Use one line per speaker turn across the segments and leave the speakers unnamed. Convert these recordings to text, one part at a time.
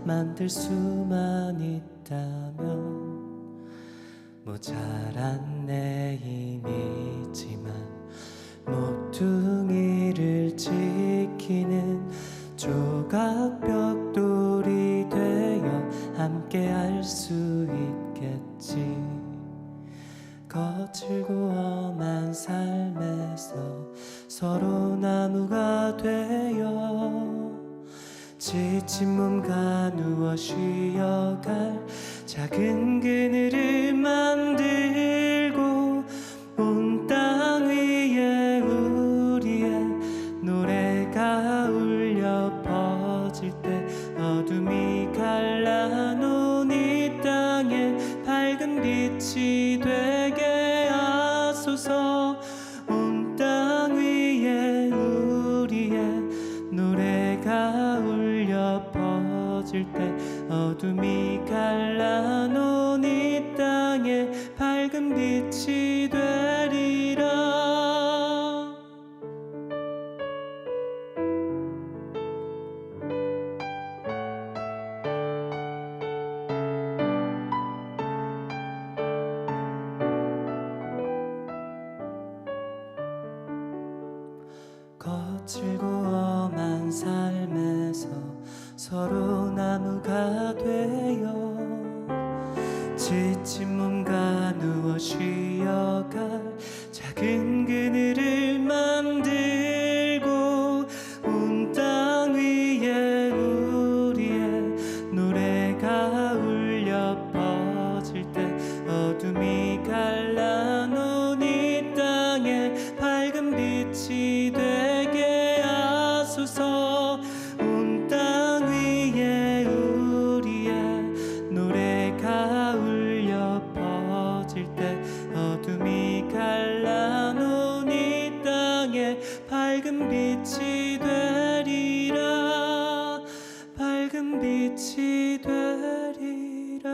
만들 수만 있다면 모자란 내 힘이지만 모퉁이를 지키는 조각 벽돌이 되어 함께 할 수 있겠지. 거칠고 험한 삶에서 서로 나무가 되어 지친 몸 가누어 쉬어갈 작은 그늘을 만들고 온 땅 위에 우리의 노래가 울려 퍼질 때 어둠이 갈라놓은 이 땅에 밝은 빛이 되게 하소서. 온 땅 위에 우리의 노래가 울려 퍼질 때 어둠이 갈라놓은 이 땅에 밝은 빛이 되리라. 거칠고 험한 삶에서 서로 나무가 되어 지친 몸 가누어 쉬어갈 작은 그늘을 만들고 온 땅 위에 우리의 노래가 울려 퍼질 때 어둠이 갈라놓은 이 땅에 밝은 빛이 되게 하소서. 온 땅 위에 우리의 노래가 울려 퍼질 때 어둠이 갈라놓은 이 땅에 밝은 빛이 되리라. 밝은 빛이 되리라.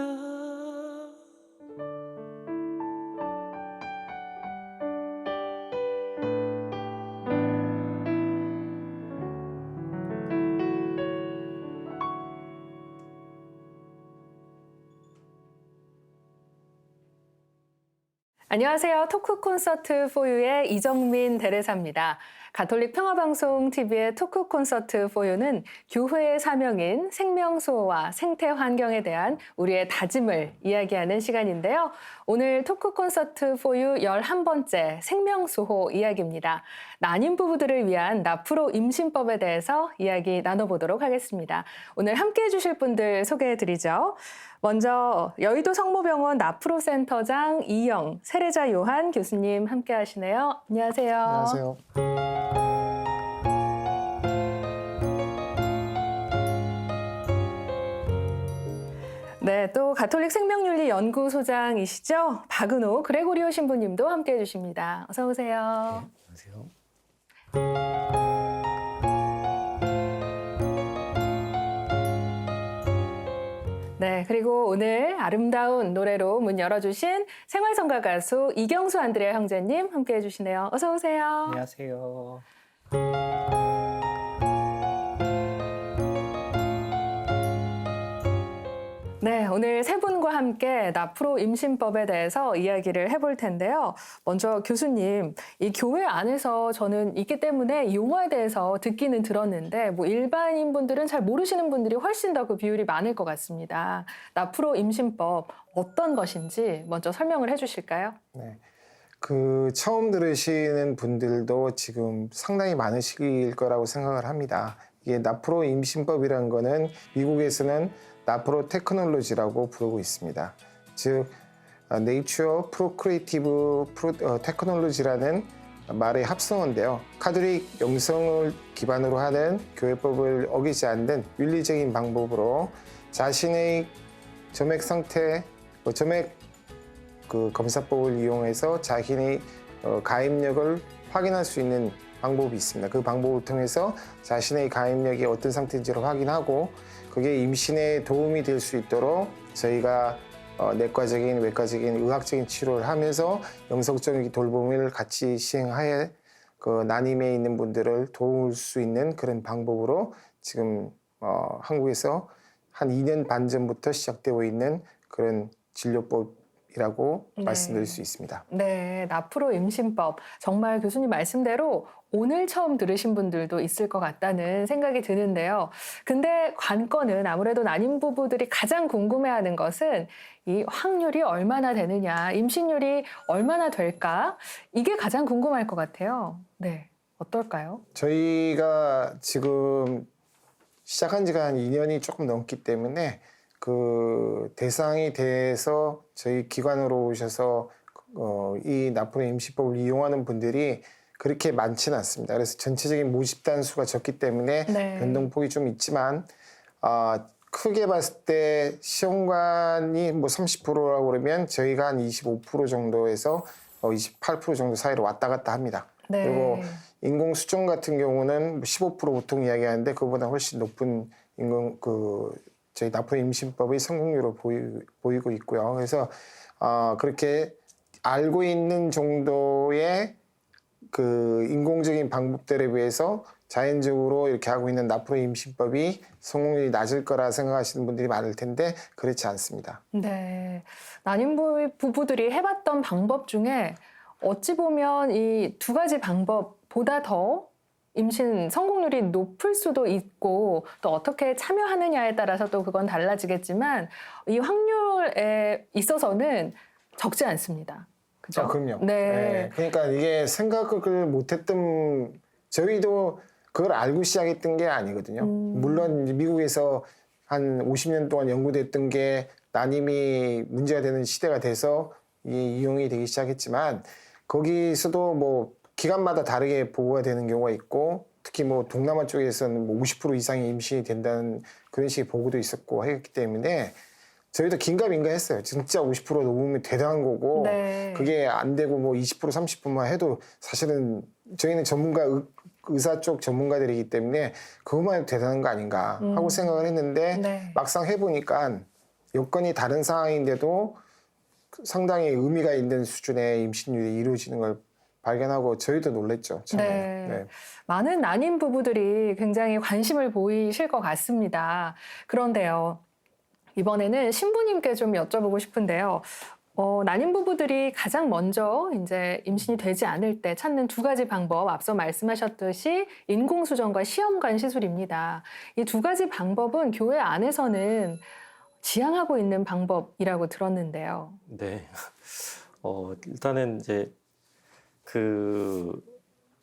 안녕하세요. 토크 콘서트 포유의 이정민 대례사입니다. 가톨릭 평화방송 TV의 토크 콘서트 포유는 교회의 사명인 생명수호와 생태 환경에 대한 우리의 다짐을 이야기하는 시간인데요. 오늘 토크 콘서트 포유 11번째 생명수호 이야기입니다. 난임 부부들을 위한 나프로 임신법에 대해서 이야기 나눠보도록 하겠습니다. 오늘 함께해 주실 분들 소개해-드리죠. 먼저 여의도 성모병원 나프로센터장 이영, 세례자 요한 교수님 함께 하시네요. 안녕하세요.
안녕하세요.
네, 또 가톨릭 생명윤리 연구소장이시죠? 박은호 그레고리오 신부님도 함께 해주십니다. 어서 오세요.
네, 안녕하세요.
네, 그리고 오늘 아름다운 노래로 문 열어주신 생활성가 가수 이경수 안드레아 형제님 함께 해주시네요. 어서 오세요.
안녕하세요.
네, 오늘 세 분과 함께 나프로 임신법에 대해서 이야기를 해볼 텐데요. 먼저 교수님, 이 교회 안에서 저는 있기 때문에 이 용어에 대해서 듣기는 들었는데 뭐 일반인 분들은 잘 모르시는 분들이 훨씬 더 그 비율이 많을 것 같습니다. 나프로 임신법 어떤 것인지 먼저 설명을 해주실까요?
네. 처음 들으시는 분들도 지금 상당히 많으실 거라고 생각을 합니다. 이게 나프로 임신법이라는 거는 미국에서는 나프로 테크놀로지라고 부르고 있습니다. 즉, Nature Procreative Technology라는 말의 합성어인데요. 카톨릭 영성을 기반으로 하는 교회법을 어기지 않는 윤리적인 방법으로 자신의 점액 상태, 점액 검사법을 이용해서 자신의 가입력을 확인할 수 있는 방법이 있습니다. 그 방법을 통해서 자신의 가입력이 어떤 상태인지를 확인하고 그게 임신에 도움이 될 수 있도록 저희가 내과적인, 외과적인, 의학적인 치료를 하면서 영성적인 돌봄을 같이 시행하여 난임에 있는 분들을 도울 수 있는 그런 방법으로 지금 한국에서 한 2년 반 전부터 시작되고 있는 그런 진료법이라고
네.
말씀드릴 수 있습니다.
네, 나프로 임신법. 정말 교수님 말씀대로 오늘 처음 들으신 분들도 있을 것 같다는 생각이 드는데요. 근데 관건은 아무래도 난임 부부들이 가장 궁금해하는 것은 이 확률이 얼마나 되느냐, 임신율이 얼마나 될까? 이게 가장 궁금할 것 같아요. 네, 어떨까요?
저희가 지금 시작한 지가 한 2년이 조금 넘기 때문에 그 대상이 돼서 저희 기관으로 오셔서 이 나프로 임신법을 이용하는 분들이 그렇게 많지는 않습니다. 그래서 전체적인 모집단 수가 적기 때문에
네.
변동폭이 좀 있지만 크게 봤을 때 시험관이 뭐 30%라고 그러면 저희가 한 25% 정도에서 28% 정도 사이로 왔다 갔다 합니다.
네.
그리고 인공 수정 같은 경우는 15% 보통 이야기하는데 그보다 훨씬 높은 저희 나프로 임신법의 성공률을 보이고 있고요. 그래서 그렇게 알고 있는 정도의 그 인공적인 방법들에 비해서 자연적으로 이렇게 하고 있는 나프로 임신법이 성공률이 낮을 거라 생각하시는 분들이 많을 텐데 그렇지 않습니다.
네. 난임 부부들이 해봤던 방법 중에 어찌 보면 이 두 가지 방법보다 더 임신 성공률이 높을 수도 있고 또 어떻게 참여하느냐에 따라서 또 그건 달라지겠지만 이 확률에 있어서는 적지 않습니다. 그죠?
그럼요.
네.
그러니까 이게 생각을 못했던 저희도 그걸 알고 시작했던 게 아니거든요. 물론 이제 미국에서 한 50년 동안 연구됐던 게 난임이 문제가 되는 시대가 돼서 이용이 되기 시작했지만 거기서도 뭐 기관마다 다르게 보고가 되는 경우가 있고 특히 뭐 동남아 쪽에서는 뭐 50% 이상이 임신이 된다는 그런 식의 보고도 있었고 했기 때문에 저희도 긴가민가했어요. 진짜 50% 넘으면 대단한 거고
네.
그게 안 되고 뭐 20% 30%만 해도 사실은 저희는 의사 쪽 전문가들이기 때문에 그것만 해도 대단한 거 아닌가 하고 생각을 했는데
네.
막상 해보니까 여건이 다른 상황인데도 상당히 의미가 있는 수준의 임신율이 이루어지는 걸 발견하고 저희도 놀랬죠. 처음에.
네.
네.
많은 난임 부부들이 굉장히 관심을 보이실 것 같습니다. 그런데요, 이번에는 신부님께 좀 여쭤보고 싶은데요. 난임 부부들이 가장 먼저 이제 임신이 되지 않을 때 찾는 두 가지 방법, 앞서 말씀하셨듯이 인공수정과 시험관 시술입니다. 이 두 가지 방법은 교회 안에서는 지향하고 있는 방법이라고 들었는데요.
네. 일단은 이제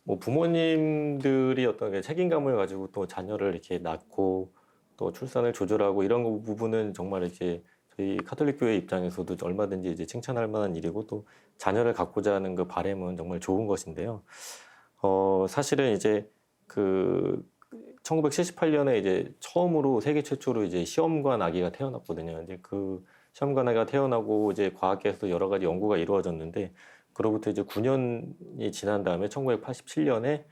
뭐 부모님들이 어떤 게 책임감을 가지고 또 자녀를 이렇게 낳고 또 출산을 조절하고 이런 부분은 정말 이렇게 저희 카톨릭 교회 입장에서도 얼마든지 이제 칭찬할 만한 일이고 또 자녀를 갖고자 하는 그 바람은 정말 좋은 것인데요. 사실은 이제 1978년에 이제 처음으로 세계 최초로 이제 시험관 아기가 태어났거든요. 이제 그 시험관 아기가 태어나고 이제 과학계에서 여러 가지 연구가 이루어졌는데 그로부터 이제 9년이 지난 다음에 1987년에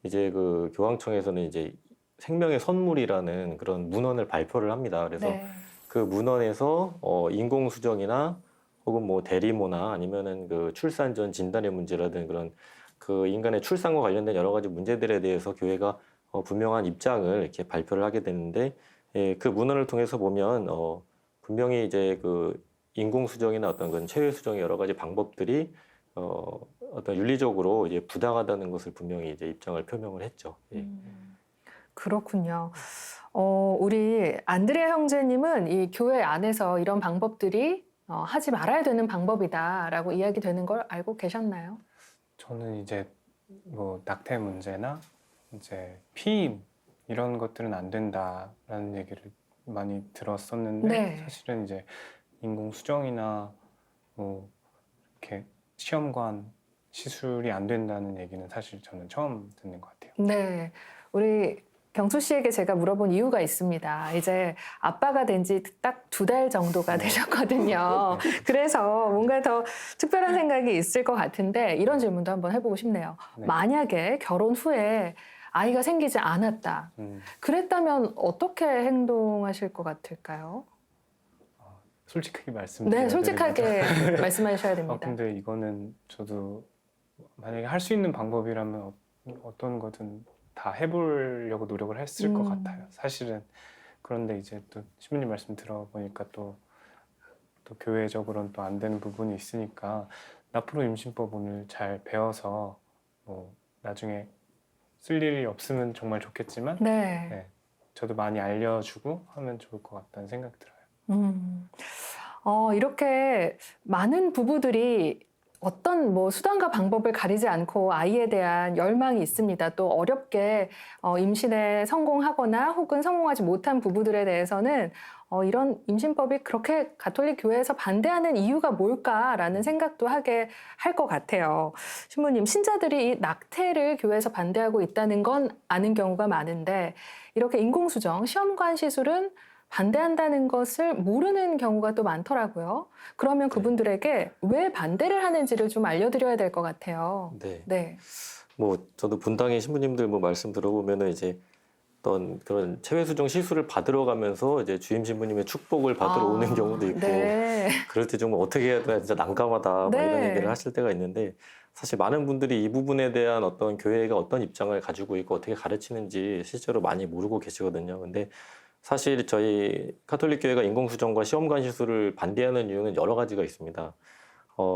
이제 그 교황청에서는 이제 생명의 선물이라는 그런 문헌을 발표를 합니다. 그래서
네.
그 문헌에서 인공수정이나 혹은 뭐 대리모나 아니면은 그 출산 전 진단의 문제라든 그런 그 인간의 출산과 관련된 여러 가지 문제들에 대해서 교회가 분명한 입장을 이렇게 발표를 하게 되는데 그 문헌을 통해서 보면 분명히 이제 그 인공수정이나 어떤 그런 체외수정의 여러 가지 방법들이 어떤 윤리적으로 이제 부당하다는 것을 분명히 이제 입장을 표명을 했죠. 예.
그렇군요. 우리 안드레아 형제님은 이 교회 안에서 이런 방법들이 하지 말아야 되는 방법이다라고 이야기되는 걸 알고 계셨나요?
저는 이제 뭐 낙태 문제나 이제 피임 이런 것들은 안 된다라는 얘기를 많이 들었었는데
네.
사실은 이제 인공 수정이나 뭐 이렇게 시험관 시술이 안 된다는 얘기는 사실 저는 처음 듣는 것 같아요.
네. 우리 경수 씨에게 제가 물어본 이유가 있습니다. 이제 아빠가 된 지 딱 2달 정도가 되셨거든요. 그래서 뭔가 더 특별한 생각이 있을 것 같은데 이런 질문도 한번 해보고 싶네요.
네.
만약에 결혼 후에 아이가 생기지 않았다. 그랬다면 어떻게 행동하실 것 같을까요?
솔직하게 말씀드려야
네, 솔직하게
되는데.
말씀하셔야 됩니다.
근데 이거는 저도 만약에 할 수 있는 방법이라면 어떤 거든 다 해보려고 노력을 했을 것 같아요. 사실은 그런데 이제 또 신부님 말씀 들어보니까 또 교회적으로는 또 안 되는 부분이 있으니까 앞으로 임신법 오늘 잘 배워서 뭐 나중에 쓸 일이 없으면 정말 좋겠지만
네.
네, 저도 많이 알려주고 하면 좋을 것 같다는 생각이 들어요.
이렇게 많은 부부들이 어떤 뭐 수단과 방법을 가리지 않고 아이에 대한 열망이 있습니다. 또 어렵게 임신에 성공하거나 혹은 성공하지 못한 부부들에 대해서는 이런 임신법이 그렇게 가톨릭 교회에서 반대하는 이유가 뭘까라는 생각도 하게 할 것 같아요. 신부님, 신자들이 이 낙태를 교회에서 반대하고 있다는 건 아는 경우가 많은데 이렇게 인공수정, 시험관 시술은 반대한다는 것을 모르는 경우가 또 많더라고요. 그러면 그분들에게 왜 반대를 하는지를 좀 알려드려야 될 것 같아요.
네.
네.
뭐 저도 분당의 신부님들 뭐 말씀 들어보면은 이제 어떤 그런 체외 수정 시술을 받으러 가면서 이제 주임 신부님의 축복을 받으러 오는 경우도 있고
네.
그럴 때 좀 어떻게 해야 되나 진짜 난감하다 막 이런
네.
얘기를 하실 때가 있는데 사실 많은 분들이 이 부분에 대한 어떤 교회가 어떤 입장을 가지고 있고 어떻게 가르치는지 실제로 많이 모르고 계시거든요. 근데 사실 저희 카톨릭 교회가 인공수정과 시험관 시술을 반대하는 이유는 여러 가지가 있습니다.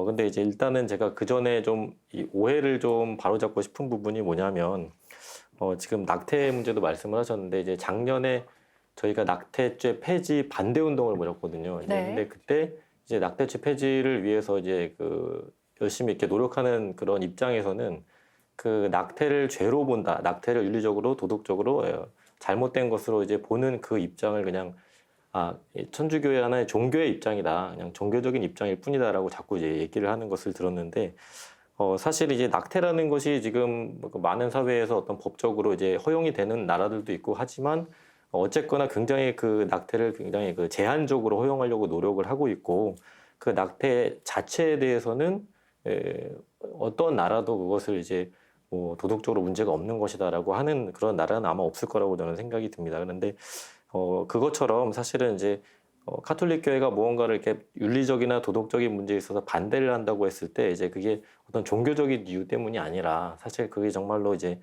근데 이제 일단은 제가 그 전에 좀 이 오해를 좀 바로잡고 싶은 부분이 뭐냐면, 지금 낙태 문제도 말씀을 하셨는데, 이제 작년에 저희가 낙태죄 폐지 반대 운동을 벌였거든요. 이제
네.
근데 그때 이제 낙태죄 폐지를 위해서 이제 그 열심히 이렇게 노력하는 그런 입장에서는 그 낙태를 죄로 본다, 낙태를 윤리적으로 도덕적으로 잘못된 것으로 이제 보는 그 입장을 그냥 이 천주교회 하나의 종교의 입장이다. 그냥 종교적인 입장일 뿐이다라고 자꾸 이제 얘기를 하는 것을 들었는데, 사실 이제 낙태라는 것이 지금 그 많은 사회에서 어떤 법적으로 이제 허용이 되는 나라들도 있고 하지만, 어쨌거나 굉장히 그 낙태를 굉장히 그 제한적으로 허용하려고 노력을 하고 있고, 그 낙태 자체에 대해서는 어떤 나라도 그것을 이제 뭐 도덕적으로 문제가 없는 것이다라고 하는 그런 나라는 아마 없을 거라고 저는 생각이 듭니다. 그런데 그것처럼 사실은 이제 카톨릭 교회가 무언가를 이렇게 윤리적이나 도덕적인 문제에 있어서 반대를 한다고 했을 때 이제 그게 어떤 종교적인 이유 때문이 아니라 사실 그게 정말로 이제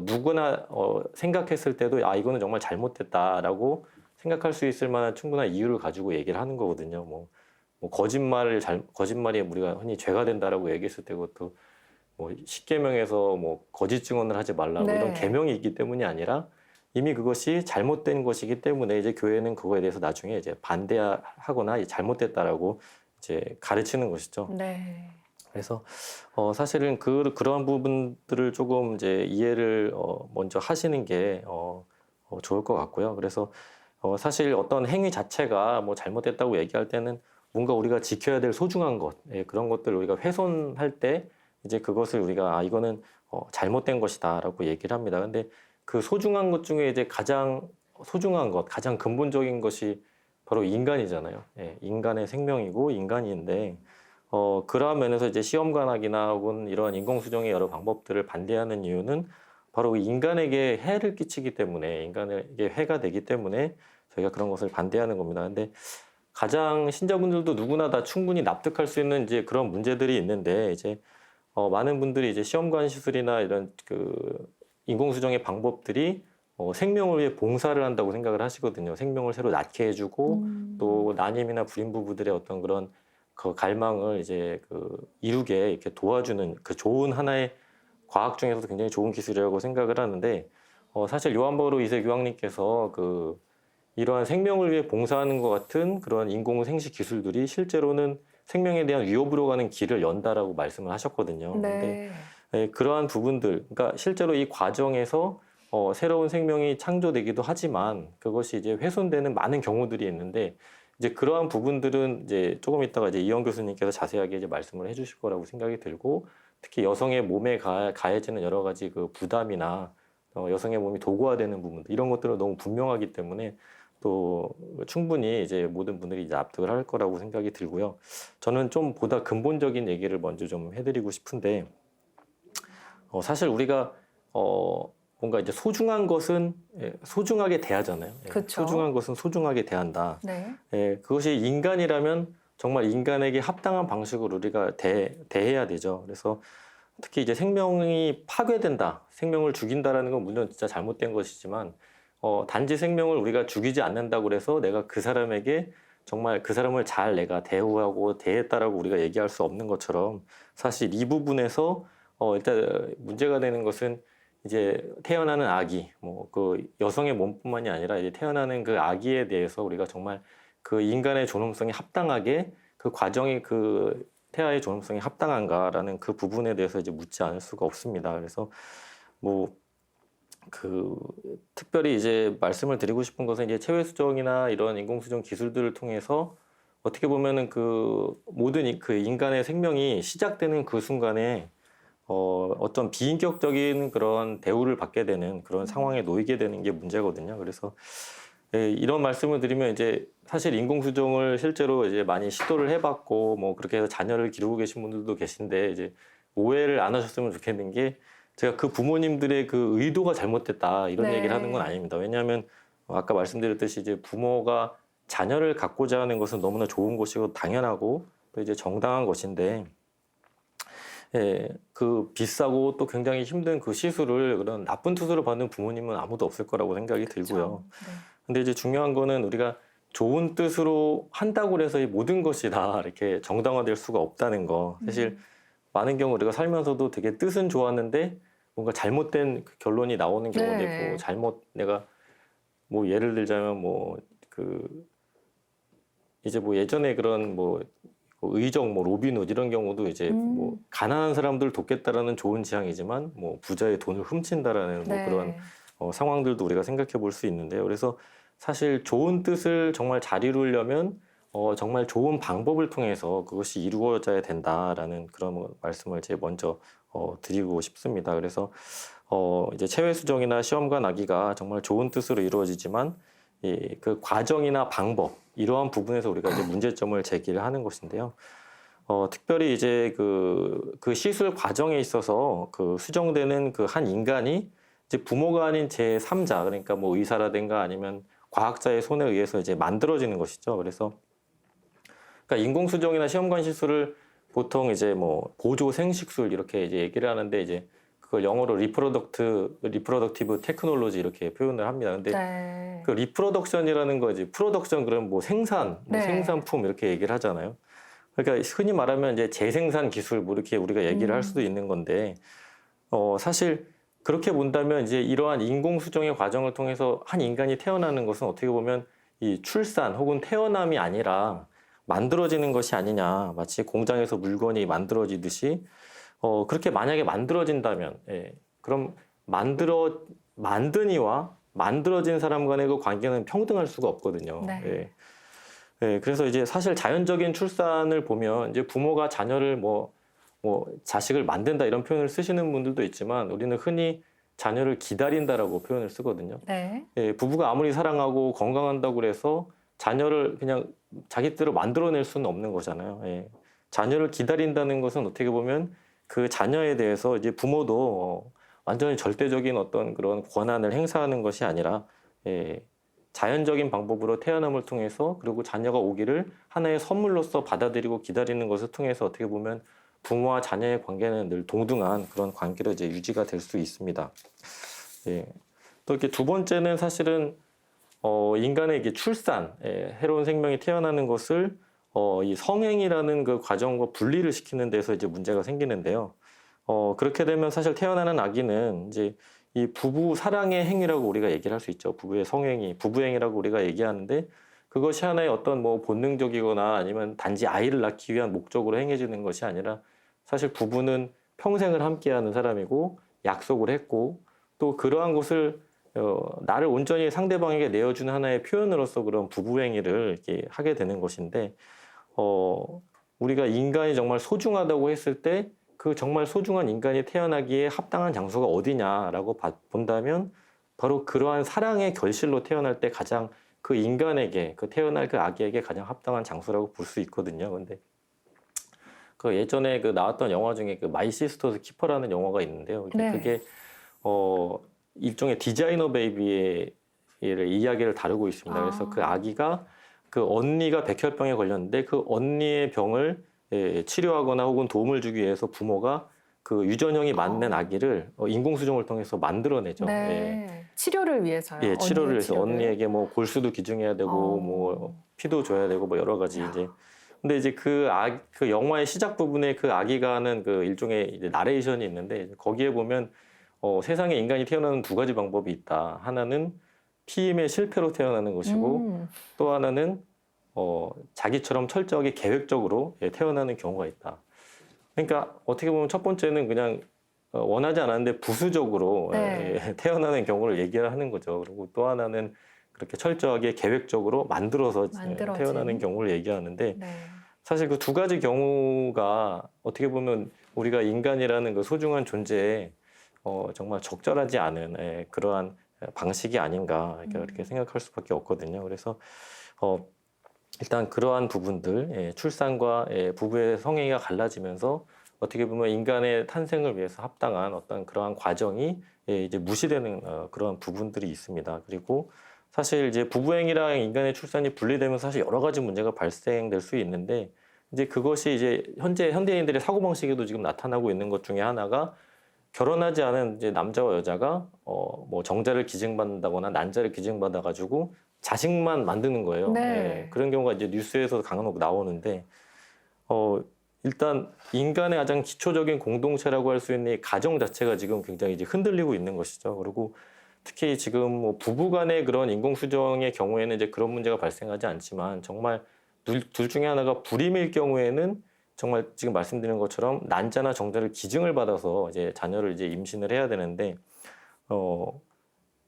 누구나 생각했을 때도 이거는 정말 잘못됐다라고 생각할 수 있을 만한 충분한 이유를 가지고 얘기를 하는 거거든요. 뭐 거짓말이 우리가 흔히 죄가 된다라고 얘기했을 때 그것도 뭐 십계명에서 뭐 거짓 증언을 하지 말라고
네.
이런 계명이 있기 때문이 아니라 이미 그것이 잘못된 것이기 때문에 이제 교회는 그거에 대해서 나중에 이제 반대하거나 잘못됐다라고 이제 가르치는 것이죠.
네.
그래서 사실은 그러한 부분들을 조금 이제 이해를 먼저 하시는 게 좋을 것 같고요. 그래서 사실 어떤 행위 자체가 뭐 잘못됐다고 얘기할 때는 뭔가 우리가 지켜야 될 소중한 것, 그런 것들을 우리가 훼손할 때 이제 그것을 우리가 이거는 잘못된 것이다라고 얘기를 합니다. 근데 그 소중한 것 중에 이제 가장 소중한 것, 가장 근본적인 것이 바로 인간이잖아요. 인간의 생명이고 인간인데 그러한 면에서 이제 시험관학이나 혹은 이러한 인공수정의 여러 방법들을 반대하는 이유는 바로 인간에게 해를 끼치기 때문에 인간에게 해가 되기 때문에 저희가 그런 것을 반대하는 겁니다. 근데 가장 신자분들도 누구나 다 충분히 납득할 수 있는 이제 그런 문제들이 있는데 이제 많은 분들이 이제 시험관 시술이나 이런 그 인공수정의 방법들이 생명을 위해 봉사를 한다고 생각을 하시거든요. 생명을 새로 낳게 해주고 또 난임이나 불임 부부들의 어떤 그런 그 갈망을 이제 그 이루게 이렇게 도와주는 그 좋은 하나의 과학 중에서도 굉장히 좋은 기술이라고 생각을 하는데 사실 요한 바오로 2세 교황님께서 그 이러한 생명을 위해 봉사하는 것 같은 그런 인공 생식 기술들이 실제로는 생명에 대한 위협으로 가는 길을 연다라고 말씀을 하셨거든요.
네.
근데 그러한 부분들, 그러니까 실제로 이 과정에서 새로운 생명이 창조되기도 하지만 그것이 이제 훼손되는 많은 경우들이 있는데 이제 그러한 부분들은 이제 조금 있다가 이제 이영 교수님께서 자세하게 이제 말씀을 해주실 거라고 생각이 들고 특히 여성의 몸에 가해지는 여러 가지 그 부담이나 여성의 몸이 도구화되는 부분들 이런 것들은 너무 분명하기 때문에 또 충분히 이제 모든 분들이 이제 납득을 할 거라고 생각이 들고요. 저는 좀 보다 근본적인 얘기를 먼저 좀 해드리고 싶은데 사실 우리가 뭔가 이제 소중한 것은 소중하게 대하잖아요.
그쵸.
소중한 것은 소중하게 대한다.
네.
그것이 인간이라면 정말 인간에게 합당한 방식으로 우리가 대해야 되죠. 그래서 특히 이제 생명이 파괴된다, 생명을 죽인다라는 건 물론 진짜 잘못된 것이지만 단지 생명을 우리가 죽이지 않는다고 그래서 내가 그 사람에게 정말 그 사람을 잘 내가 대우하고 대했다라고 우리가 얘기할 수 없는 것처럼 사실 이 부분에서 일단 문제가 되는 것은 이제 태어나는 아기, 뭐 그 여성의 몸뿐만이 아니라 이제 태어나는 그 아기에 대해서 우리가 정말 그 인간의 존엄성에 합당하게 그 과정이 그 태아의 존엄성에 합당한가라는 그 부분에 대해서 이제 묻지 않을 수가 없습니다. 그래서 뭐 그 특별히 이제 말씀을 드리고 싶은 것은 이제 체외 수정이나 이런 인공 수정 기술들을 통해서 어떻게 보면은 그 모든 그 인간의 생명이 시작되는 그 순간에 어떤 비인격적인 그런 대우를 받게 되는 그런 상황에 놓이게 되는 게 문제거든요. 그래서 이런 말씀을 드리면 이제 사실 인공수정을 실제로 이제 많이 시도를 해봤고 뭐 그렇게 해서 자녀를 기르고 계신 분들도 계신데 이제 오해를 안 하셨으면 좋겠는 게 제가 그 부모님들의 그 의도가 잘못됐다 이런
네.
얘기를 하는 건 아닙니다. 왜냐하면 아까 말씀드렸듯이 이제 부모가 자녀를 갖고자 하는 것은 너무나 좋은 것이고 당연하고 또 이제 정당한 것인데 그 비싸고 또 굉장히 힘든 그 시술을 그런 나쁜 투수를 받는 부모님은 아무도 없을 거라고 생각이 들고요.
네.
근데 이제 중요한 거는 우리가 좋은 뜻으로 한다고 해서 이 모든 것이 다 이렇게 정당화될 수가 없다는 거. 사실 많은 경우 우리가 살면서도 되게 뜻은 좋았는데 뭔가 잘못된 그 결론이 나오는 경우도
네.
있고 내가 뭐 예를 들자면 뭐 그 이제 뭐 예전에 그런 뭐 의정 뭐 로빈훗 이런 경우도 이제 뭐 가난한 사람들 돕겠다라는 좋은 지향이지만 뭐 부자의 돈을 훔친다라는 뭐
네.
그런 상황들도 우리가 생각해 볼 수 있는데요. 그래서 사실 좋은 뜻을 정말 잘 이루려면 정말 좋은 방법을 통해서 그것이 이루어져야 된다라는 그런 말씀을 제가 먼저 드리고 싶습니다. 그래서 이제 체외 수정이나 시험관 아기가 정말 좋은 뜻으로 이루어지지만 그 과정이나 방법 이러한 부분에서 우리가 이제 문제점을 제기를 하는 것인데요. 특별히 이제 그 시술 과정에 있어서 그 수정되는 그 한 인간이 이제 부모가 아닌 제3자 그러니까 뭐 의사라든가 아니면 과학자의 손에 의해서 이제 만들어지는 것이죠. 그래서 그러니까 인공 수정이나 시험관 시술을 보통 이제 뭐 보조 생식술 이렇게 이제 얘기를 하는데 이제 그걸 영어로 리프로덕티브 테크놀로지 이렇게 표현을 합니다. 근데
네.
그 리프로덕션이라는 거지 프로덕션 그러면 뭐 생산, 뭐
네.
생산품 이렇게 얘기를 하잖아요. 그러니까 흔히 말하면 이제 재생산 기술 뭐 이렇게 우리가 얘기를 할 수도 있는 건데 사실 그렇게 본다면 이제 이러한 인공 수정의 과정을 통해서 한 인간이 태어나는 것은 어떻게 보면 이 출산 혹은 태어남이 아니라 만들어지는 것이 아니냐 마치 공장에서 물건이 만들어지듯이 그렇게 만약에 만들어진다면 그럼 만든 이와 만들어진 사람 간의 그 관계는 평등할 수가 없거든요.
네.
그래서 이제 사실 자연적인 출산을 보면 이제 부모가 자녀를 뭐 자식을 만든다 이런 표현을 쓰시는 분들도 있지만 우리는 흔히 자녀를 기다린다라고 표현을 쓰거든요.
네.
부부가 아무리 사랑하고 건강한다고 그래서 자녀를 그냥 자기 뜻대로 만들어낼 수는 없는 거잖아요. 자녀를 기다린다는 것은 어떻게 보면 그 자녀에 대해서 이제 부모도 완전히 절대적인 어떤 그런 권한을 행사하는 것이 아니라 자연적인 방법으로 태어남을 통해서 그리고 자녀가 오기를 하나의 선물로서 받아들이고 기다리는 것을 통해서 어떻게 보면 부모와 자녀의 관계는 늘 동등한 그런 관계로 이제 유지가 될 수 있습니다. 또 이렇게 두 번째는 사실은 인간의 이게 출산, 새로운 생명이 태어나는 것을 이 성행이라는 그 과정과 분리를 시키는 데서 이제 문제가 생기는데요. 그렇게 되면 사실 태어나는 아기는 이제 이 부부 사랑의 행위라고 우리가 얘기를 할 수 있죠. 부부의 성행위, 부부행위라고 우리가 얘기하는데 그것이 하나의 어떤 뭐 본능적이거나 아니면 단지 아이를 낳기 위한 목적으로 행해지는 것이 아니라 사실 부부는 평생을 함께하는 사람이고 약속을 했고 또 그러한 것을 나를 온전히 상대방에게 내어주는 하나의 표현으로서 그런 부부행위를 이렇게 하게 되는 것인데 우리가 인간이 정말 소중하다고 했을 때 그 정말 소중한 인간이 태어나기에 합당한 장소가 어디냐라고 본다면 바로 그러한 사랑의 결실로 태어날 때 가장 그 인간에게 그 태어날 그 아기에게 가장 합당한 장소라고 볼 수 있거든요. 근데 그 예전에 그 나왔던 영화 중에 그 마이 시스터즈 키퍼라는 영화가 있는데요.
네.
그게 일종의 디자이너 베이비의 이야기를 다루고 있습니다. 그래서 그 아기가 그 언니가 백혈병에 걸렸는데 그 언니의 병을 치료하거나 혹은 도움을 주기 위해서 부모가 그 유전형이 맞는 아기를 인공수정을 통해서 만들어내죠. 예.
네. 치료를 위해서요.
예, 치료를
언니의
해서 언니에게 뭐 골수도 기증해야 되고 뭐 피도 줘야 되고 뭐 여러 가지 이제. 근데 이제 그 영화의 시작 부분에 그 아기가 하는 그 일종의 이제 나레이션이 있는데 거기에 보면 세상에 인간이 태어나는 두 가지 방법이 있다. 하나는 피임의 실패로 태어나는 것이고 또 하나는 자기처럼 철저하게 계획적으로 태어나는 경우가 있다. 그러니까 어떻게 보면 첫 번째는 그냥 원하지 않았는데 부수적으로
네.
태어나는 경우를 얘기를 하는 거죠. 그리고 또 하나는 그렇게 철저하게 계획적으로 만들어서
만들어진.
태어나는 경우를 얘기하는데
네.
사실 그 두 가지 경우가 어떻게 보면 우리가 인간이라는 그 소중한 존재에 정말 적절하지 않은 그러한 방식이 아닌가 이렇게 생각할 수밖에 없거든요. 그래서 일단 그러한 부분들, 출산과 부부의 성향이 갈라지면서 어떻게 보면 인간의 탄생을 위해서 합당한 어떤 그러한 과정이 이제 무시되는 그런 부분들이 있습니다. 그리고 사실 이제 부부행위랑 인간의 출산이 분리되면 사실 여러 가지 문제가 발생될 수 있는데 이제 그것이 이제 현재 현대인들의 사고방식에도 지금 나타나고 있는 것 중에 하나가 결혼하지 않은 이제 남자와 여자가 뭐 정자를 기증받는다거나 난자를 기증받아가지고 자식만 만드는 거예요.
네.
그런 경우가 이제 뉴스에서 간혹 나오는데 일단 인간의 가장 기초적인 공동체라고 할 수 있는 이 가정 자체가 지금 굉장히 이제 흔들리고 있는 것이죠. 그리고 특히 지금 뭐 부부간의 그런 인공수정의 경우에는 이제 그런 문제가 발생하지 않지만 정말 둘 중에 하나가 불임일 경우에는 정말 지금 말씀드린 것처럼 난자나 정자를 기증을 받아서 이제 자녀를 이제 임신을 해야 되는데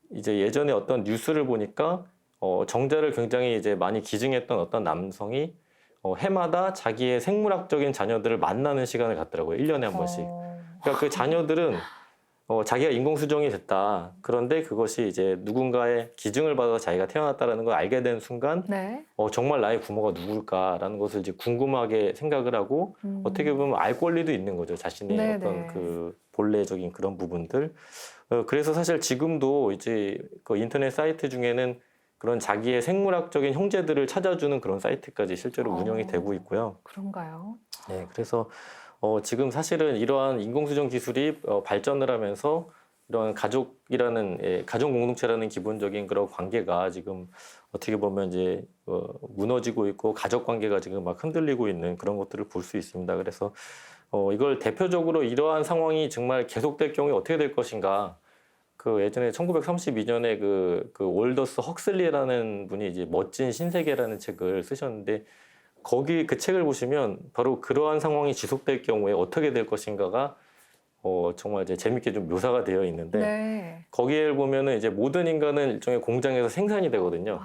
이제 예전에 어떤 뉴스를 보니까 정자를 굉장히 이제 많이 기증했던 어떤 남성이 해마다 자기의 생물학적인 자녀들을 만나는 시간을 갖더라고요. 1년에 한 번씩. 그러니까 그 자녀들은 자기가 인공수정이 됐다. 그런데 그것이 이제 누군가의 기증을 받아서 자기가 태어났다라는 걸 알게 된 순간
네.
정말 나의 부모가 누굴까라는 것을 이제 궁금하게 생각을 하고 어떻게 보면 알 권리도 있는 거죠. 자신의
네네.
어떤 그 본래적인 그런 부분들. 그래서 사실 지금도 이제 그 인터넷 사이트 중에는 그런 자기의 생물학적인 형제들을 찾아주는 그런 사이트까지 실제로 운영이 되고 있고요.
그런가요?
네, 그래서 지금 사실은 이러한 인공수정 기술이 발전을 하면서 이런 가족이라는 가정 공동체라는 기본적인 그런 관계가 지금 어떻게 보면 이제 무너지고 있고 가족 관계가 지금 막 흔들리고 있는 그런 것들을 볼 수 있습니다. 그래서 이걸 대표적으로 이러한 상황이 정말 계속될 경우에 어떻게 될 것인가? 그 예전에 1932년에 그 올더스 헉슬리라는 분이 이제 멋진 신세계라는 책을 쓰셨는데 거기 그 책을 보시면 바로 그러한 상황이 지속될 경우에 어떻게 될 것인가가 정말 이제 재밌게 좀 묘사가 되어 있는데
네.
거기에 보면은 이제 모든 인간은 일종의 공장에서 생산이 되거든요.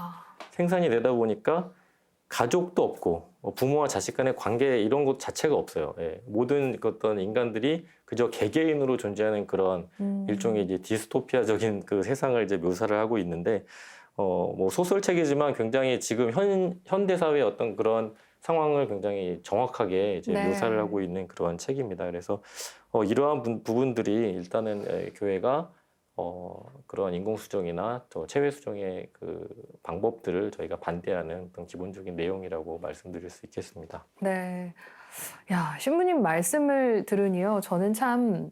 생산이 되다 보니까 가족도 없고 부모와 자식 간의 관계 이런 것 자체가 없어요. 모든 어떤 인간들이 그저 개개인으로 존재하는 그런 일종의 이제 디스토피아적인 그 세상을 이제 묘사를 하고 있는데 뭐 소설책이지만 굉장히 지금 현대 사회의 어떤 그런 상황을 굉장히 정확하게 이제
네.
묘사를 하고 있는 그러한 책입니다. 그래서 이러한 부분들이 일단은 교회가 그런 인공수정이나 체외수정의 그 방법들을 저희가 반대하는 그런 기본적인 내용이라고 말씀드릴 수 있겠습니다.
네. 야, 신부님 말씀을 들으니요. 저는 참,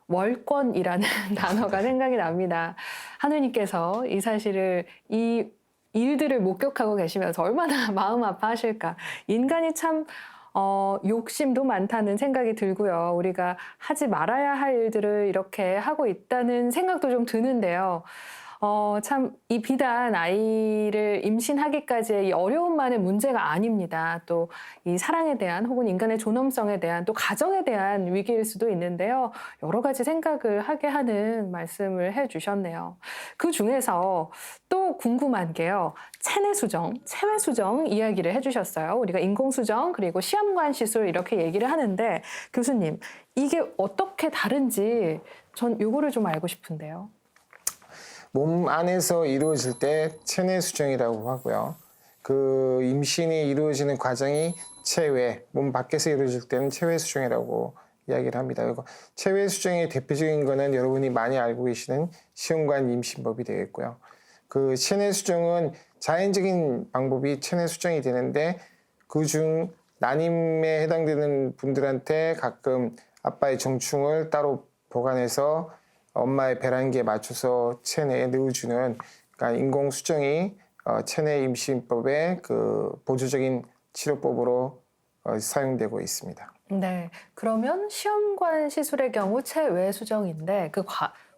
월권이라는 단어가 생각이 납니다. 하느님께서 이 사실을, 이 일들을 목격하고 계시면서 얼마나 마음 아파하실까. 인간이 참, 욕심도 많다는 생각이 들고요. 우리가 하지 말아야 할 일들을 이렇게 하고 있다는 생각도 좀 드는데요. 참, 이 비단 아이를 임신하기까지의 이 어려움만의 문제가 아닙니다. 또 이 사랑에 대한 혹은 인간의 존엄성에 대한 또 가정에 대한 위기일 수도 있는데요. 여러 가지 생각을 하게 하는 말씀을 해주셨네요. 그 중에서 또 궁금한 게요. 체내수정, 체외수정 이야기를 해주셨어요. 우리가 인공수정 그리고 시험관 시술 이렇게 얘기를 하는데 교수님, 이게 어떻게 다른지 전 요거를 좀 알고 싶은데요.
몸 안에서 이루어질 때 체내 수정이라고 하고요. 그 임신이 이루어지는 과정이 체외, 몸 밖에서 이루어질 때는 체외 수정이라고 이야기를 합니다. 그리고 체외 수정의 대표적인 거는 여러분이 많이 알고 계시는 시험관 임신법이 되겠고요. 그 체내 수정은 자연적인 방법이 체내 수정이 되는데 그중 난임에 해당되는 분들한테 가끔 아빠의 정충을 따로 보관해서 엄마의 배란기에 맞춰서 체내에 넣어주는 그러니까 인공 수정이 체내 임신법의 그 보조적인 치료법으로 사용되고 있습니다.
네. 그러면 시험관 시술의 경우 체외 수정인데 그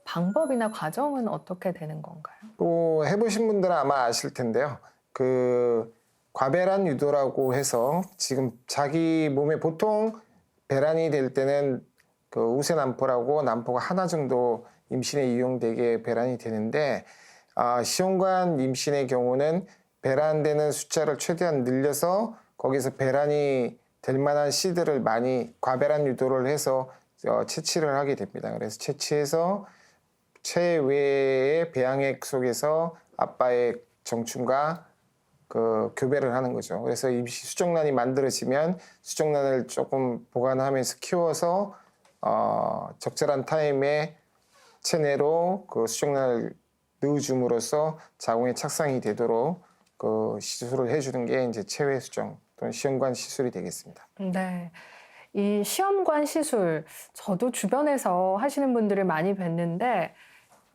방법이나 과정은 어떻게 되는 건가요?
또 해보신 분들은 아마 아실 텐데요. 그 과배란 유도라고 해서 지금 자기 몸에 보통 배란이 될 때는 그 우세남포라고 남포가 하나 정도 임신에 이용되게 배란이 되는데 시험관 임신의 경우는 배란되는 숫자를 최대한 늘려서 거기서 배란이 될 만한 씨들을 많이 과배란 유도를 해서 채취를 하게 됩니다. 그래서 채취해서 체외의 배양액 속에서 아빠의 정충과 그 교배를 하는 거죠. 그래서 임시 수정란이 만들어지면 수정란을 조금 보관하면서 키워서 적절한 타임에 체내로 그 수정란을 넣어줌으로써 자궁에 착상이 되도록 그 시술을 해주는 게 이제 체외 수정 또는 시험관 시술이 되겠습니다.
네. 이 시험관 시술, 저도 주변에서 하시는 분들을 많이 뵀는데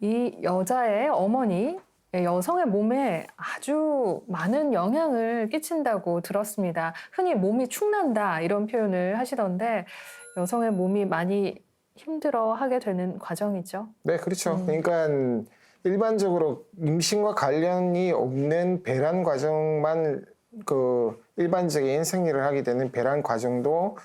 이 여자의 어머니, 여성의 몸에 아주 많은 영향을 끼친다고 들었습니다. 흔히 몸이 축난다 이런 표현을 하시던데 여성의 몸이 많이 힘들어하게 되는 과정이죠.
네, 그렇죠. 그러니까 일반적으로 임신과 관련이 없는 배란 과정만 그 일반적인 생리를 하게 되는 배란 과정도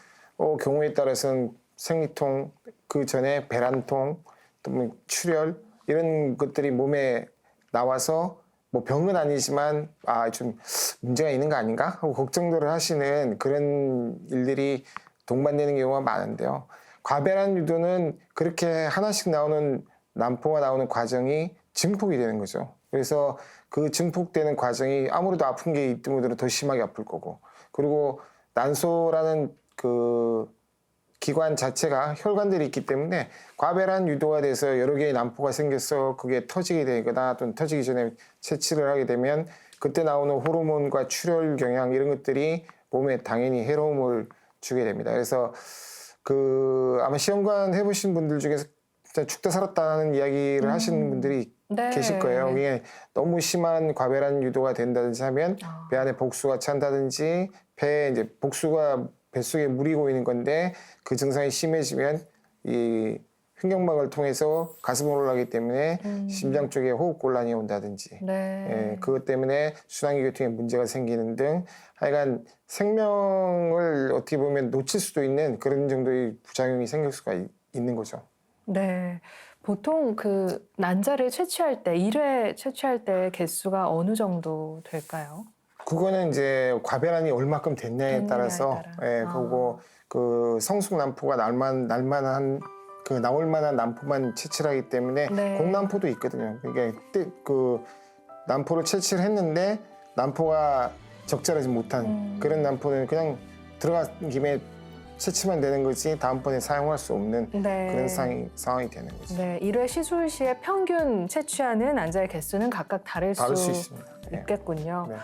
경우에 따라서는 생리통, 그 전에 배란통, 또 출혈 이런 것들이 몸에 나와서 뭐 병은 아니지만 좀 문제가 있는 거 아닌가 하고 걱정들을 하시는 그런 일들이 동반되는 경우가 많은데요. 과배란 유도는 그렇게 하나씩 나오는 남포가 나오는 과정이 증폭이 되는 거죠. 그래서 그 증폭되는 과정이 아무래도 아픈 게 있던 분들은 더 심하게 아플 거고, 그리고 난소라는 그 기관 자체가 혈관들이 있기 때문에 과배란 유도가 돼서 여러 개의 난포가 생겨서 그게 터지게 되거나 또는 터지기 전에 채취를 하게 되면 그때 나오는 호르몬과 출혈 경향 이런 것들이 몸에 당연히 해로움을 주게 됩니다. 그래서 그 아마 시험관 해보신 분들 중에서 진짜 죽다 살았다는 이야기를 하시는 분들이
네.
계실 거예요. 이게 너무 심한 과배란 유도가 된다든지 하면 배 안에 복수가 찬다든지 폐에 이제 복수가 뱃속에 물이 고이는 건데 그 증상이 심해지면 이 횡격막을 통해서 가슴으로 올라가기 때문에 심장 쪽에 호흡곤란이 온다든지
네.
그것 때문에 순환기 교통에 문제가 생기는 등 하여간 생명을 어떻게 보면 놓칠 수도 있는 그런 정도의 부작용이 생길 수가 있는 거죠.
네. 보통 그 난자를 채취할 때, 1회 채취할 때 개수가 어느 정도 될까요?
그거는 이제 과배란이 얼마큼 됐냐에 따라서 그리고 그 성숙 난포가 나올 만한 난포만 채취를 하기 때문에
네.
공난포도 있거든요. 그러니까 그 난포를 채취를 했는데 난포가 적절하지 못한 그런 난포는 그냥 들어간 김에 채취만 되는 거지 다음번에 사용할 수 없는
네.
그런 상황이 되는 거죠.
네, 1회 시술 시에 평균 채취하는 난자의 개수는 각각 다를
다를 수
수
있습니다. 네.
있겠군요.
네.